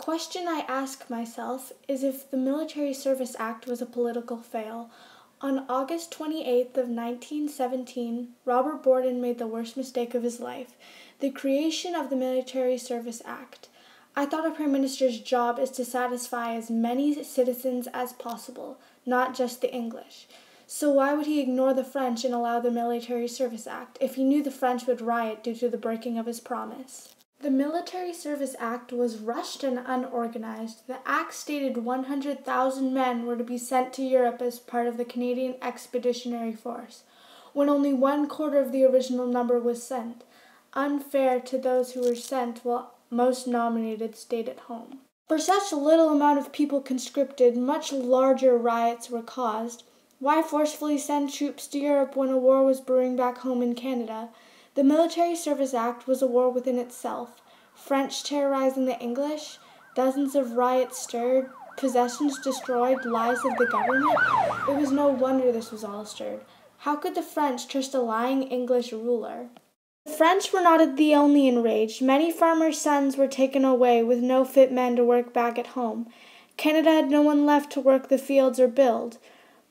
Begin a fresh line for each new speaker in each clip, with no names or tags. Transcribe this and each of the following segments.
question I ask myself is if the Military Service Act was a political fail. On August 28th of 1917, Robert Borden made the worst mistake of his life, the creation of the Military Service Act. I thought a Prime Minister's job is to satisfy as many citizens as possible, not just the English. So why would he ignore the French and allow the Military Service Act if he knew the French would riot due to the breaking of his promise? The Military Service Act was rushed and unorganized. The act stated 100,000 men were to be sent to Europe as part of the Canadian Expeditionary Force, when only 1/4 of the original number was sent. Unfair to those who were sent, while most nominated stayed at home. For such little amount of people conscripted, much larger riots were caused. Why forcefully send troops to Europe when a war was brewing back home in Canada? The Military Service Act was a war within itself. French terrorizing the English, dozens of riots stirred, possessions destroyed, lies of the government. It was no wonder this was all stirred. How could the French trust a lying English ruler? The French were not the only enraged. Many farmers' sons were taken away with no fit men to work back at home. Canada had no one left to work the fields or build.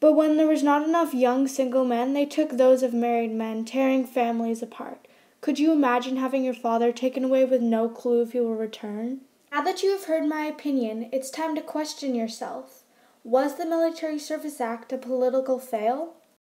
But when there was not enough young single men, they took those of married men, tearing families apart. Could you imagine having your father taken away with no clue if he will return? Now that you have heard my opinion, it's time to question yourself. Was the Military Service Act a political fail?